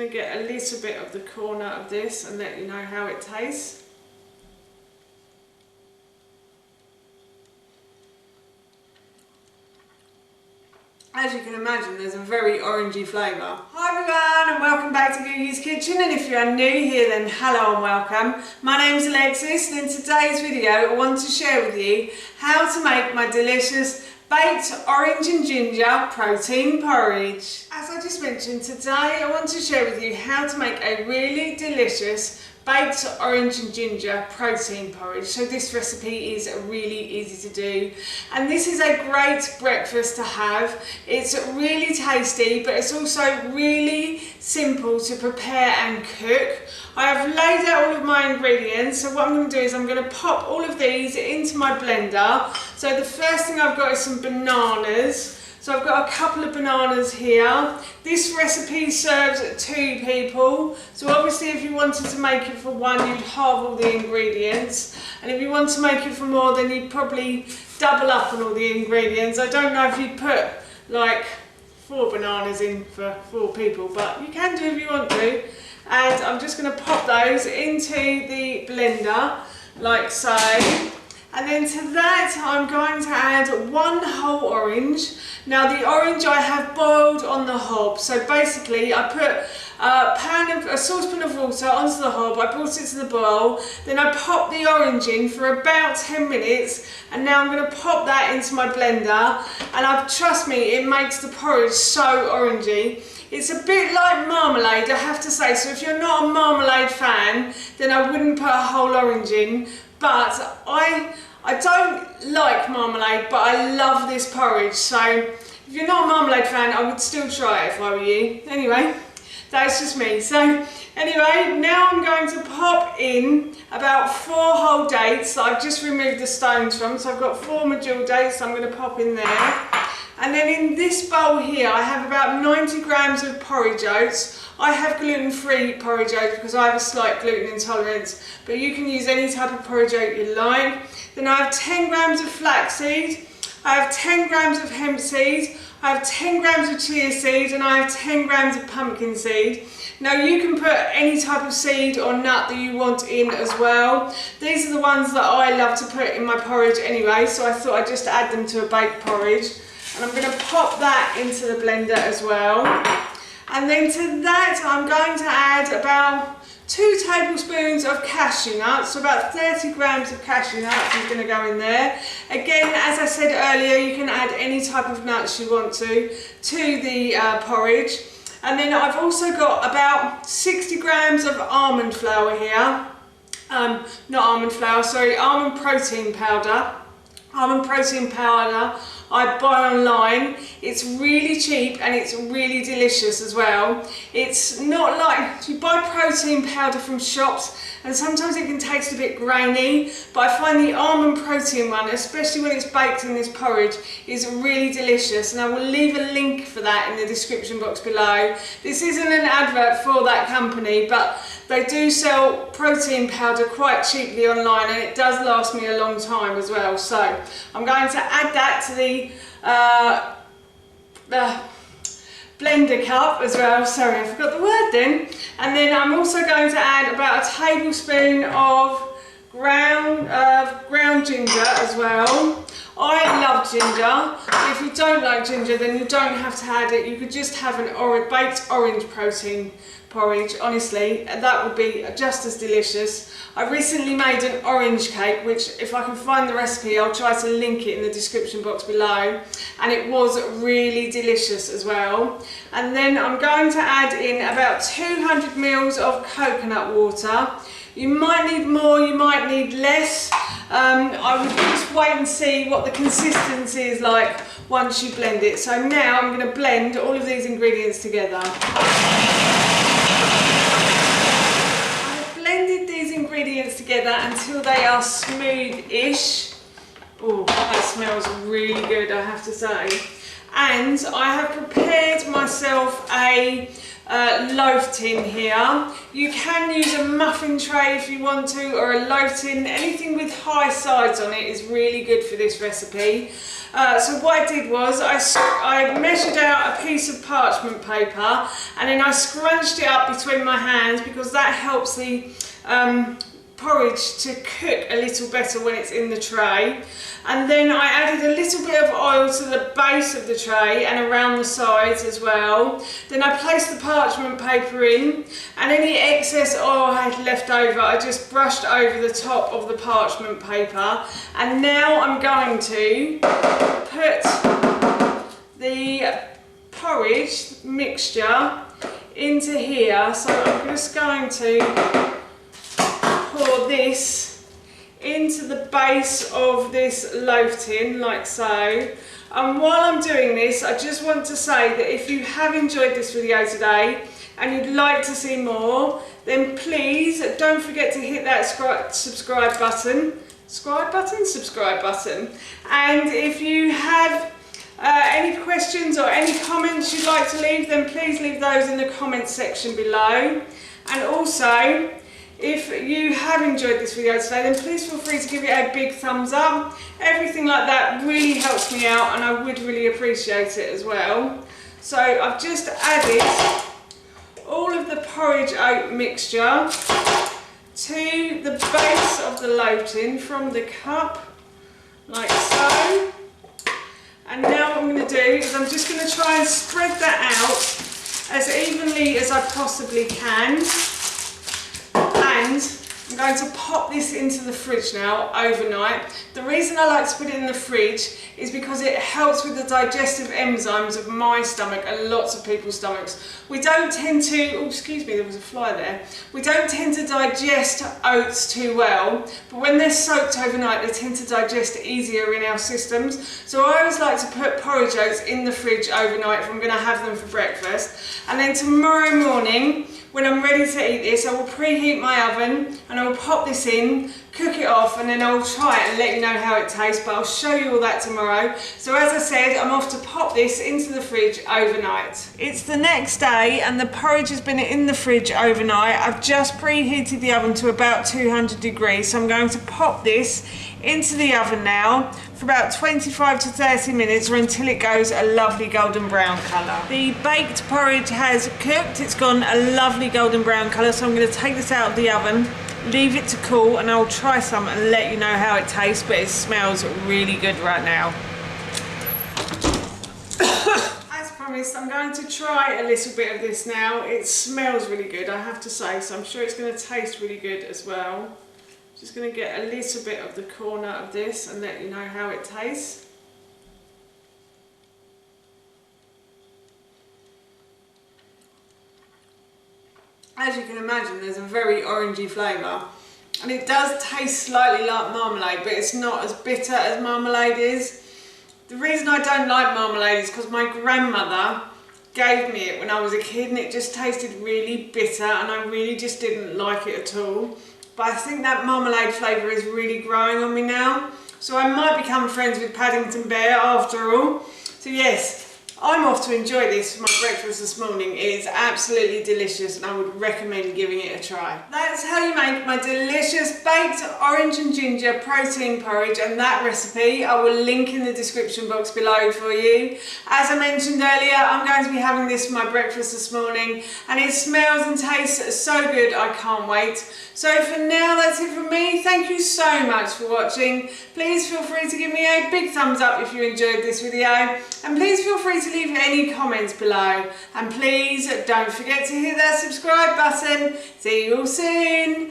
going to get a little bit of the corner of this and let you know how it tastes. As you can imagine, there's a very orangey flavour. Hi everyone and welcome back to Googie's Kitchen, and if you are new here then hello and welcome. My name's Alexis, and in today's video I want to share with you how to make my delicious baked orange and ginger protein porridge. As I just mentioned, today I want to share with you how to make a really delicious baked orange and ginger protein porridge. So this recipe is really easy to do, and this is a great breakfast to have. It's really tasty, but it's also really simple to prepare and cook. I have laid out all of my ingredients, so what I'm going to do is I'm going to pop all of these into my blender. So the first thing I've got is some bananas. So I've got a couple of bananas here. This recipe serves 2 people. So obviously if you wanted to make it for one, you'd halve all the ingredients. And if you want to make it for more, then you'd probably double up on all the ingredients. I don't know if you'd put like 4 bananas in for 4 people, but you can do if you want to. And I'm just going to pop those into the blender like so. And then to that I'm going to add 1 whole orange. Now the orange I have boiled on the hob. So basically I put a saucepan of water onto the hob, I brought it to the boil, then I pop the orange in for about 10 minutes, and now I'm going to pop that into my blender, and trust me, it makes the porridge so orangey. It's a bit like marmalade, I have to say, so if you're not a marmalade fan, then I wouldn't put a whole orange in, but I don't like marmalade, but I love this porridge, so if you're not a marmalade fan, I would still try it if I were you. Anyway, that's just me. So anyway, now I'm going to pop in about 4 whole dates that I've just removed the stones from. So I've got 4 medjool dates I'm going to pop in there. And then in this bowl here, I have about 90 grams of porridge oats. I have gluten-free porridge oats because I have a slight gluten intolerance, but you can use any type of porridge oat you like. Then I have 10 grams of flaxseed, I have 10 grams of hemp seed, I have 10 grams of chia seed, and I have 10 grams of pumpkin seed. Now you can put any type of seed or nut that you want in as well. These are the ones that I love to put in my porridge anyway, so I thought I'd just add them to a baked porridge. And I'm going to pop that into the blender as well. And then to that I'm going to add about 2 tablespoons of cashew nuts, so about 30 grams of cashew nuts is going to go in there. Again, as I said earlier, you can add any type of nuts you want to the porridge. And then I've also got about 60 grams of almond flour here. Not almond flour, sorry, almond protein powder. Almond protein powder I buy online. It's really cheap and it's really delicious as well. It's not like, you buy protein powder from shops and sometimes it can taste a bit grainy, but I find the almond protein one, especially when it's baked in this porridge, is really delicious, and I will leave a link for that in the description box below. This isn't an advert for that company, but they do sell protein powder quite cheaply online, and it does last me a long time as well. So I'm going to add that to the blender cup as well. Sorry, I forgot the word then. And then I'm also going to add about a tablespoon of ground ginger as well. I love ginger. If you don't like ginger, then you don't have to add it. You could just have an baked orange protein porridge. Honestly, that would be just as delicious. I recently made an orange cake, which if I can find the recipe, I'll try to link it in the description box below, and it was really delicious as well. And then I'm going to add in about 200 mils of coconut water. You might need more, you might need less. I would just wait and see what the consistency is like once you blend it. So now I'm going to blend all of these ingredients together. I've blended these ingredients together until they are smooth-ish. Oh, that smells really good, I have to say. And I have prepared myself a loaf tin here. You can use a muffin tray if you want to, or a loaf tin. Anything with high sides on it is really good for this recipe. So what I did was I measured out a piece of parchment paper and then I scrunched it up between my hands because that helps the porridge to cook a little better when it's in the tray. And then I added a little bit of oil to the base of the tray and around the sides as well. Then I placed the parchment paper in, and any excess oil I had left over I just brushed over the top of the parchment paper. And now I'm going to put the porridge mixture into here. So I'm just going to pour this into the base of this loaf tin like so. And while I'm doing this, I just want to say that if you have enjoyed this video today and you'd like to see more, then please don't forget to hit that subscribe button. Subscribe button. And if you have any questions or any comments you'd like to leave, then please leave those in the comments section below. And also, if you have enjoyed this video today, then please feel free to give it a big thumbs up. Everything like that really helps me out and I would really appreciate it as well. So I've just added all of the porridge oat mixture to the base of the loaf tin from the cup, like so. And now what I'm going to do is I'm just going to try and spread that out as evenly as I possibly can. And I'm going to pop this into the fridge now overnight. The reason I like to put it in the fridge is because it helps with the digestive enzymes of my stomach and lots of people's stomachs. We don't tend to, oh excuse me, there was a fly there. We don't tend to digest oats too well, but when they're soaked overnight they tend to digest easier in our systems. So I always like to put porridge oats in the fridge overnight if I'm going to have them for breakfast. And then tomorrow morning, when I'm ready to eat this, I will preheat my oven and I will pop this in, cook it off, and then I'll try it and let you know how it tastes, but I'll show you all that tomorrow. So as I said, I'm off to pop this into the fridge overnight. It's the next day and the porridge has been in the fridge overnight. I've just preheated the oven to about 200 degrees, so I'm going to pop this into the oven now for about 25 to 30 minutes or until it goes a lovely golden brown colour. The baked porridge has cooked, it's gone a lovely golden brown colour, so I'm going to take this out of the oven, leave it to cool, and I'll try some and let you know how it tastes, but it smells really good right now. As promised, I'm going to try a little bit of this now. It smells really good, I have to say, so I'm sure it's going to taste really good as well. Just going to get a little bit of the corner of this and let you know how it tastes. As you can imagine, there's a very orangey flavour, and it does taste slightly like marmalade, but it's not as bitter as marmalade is. The reason I don't like marmalade is because my grandmother gave me it when I was a kid and it just tasted really bitter and I really just didn't like it at all. But I think that marmalade flavour is really growing on me now. So I might become friends with Paddington Bear after all. So yes, I'm off to enjoy this for my breakfast this morning. It is absolutely delicious and I would recommend giving it a try. That's how you make my delicious baked orange and ginger protein porridge, and that recipe I will link in the description box below for you. As I mentioned earlier, I'm going to be having this for my breakfast this morning and it smells and tastes so good, I can't wait. So for now, that's it from me. Thank you so much for watching. Please feel free to give me a big thumbs up if you enjoyed this video, and please feel free to leave any comments below, and please don't forget to hit that subscribe button. See you all soon.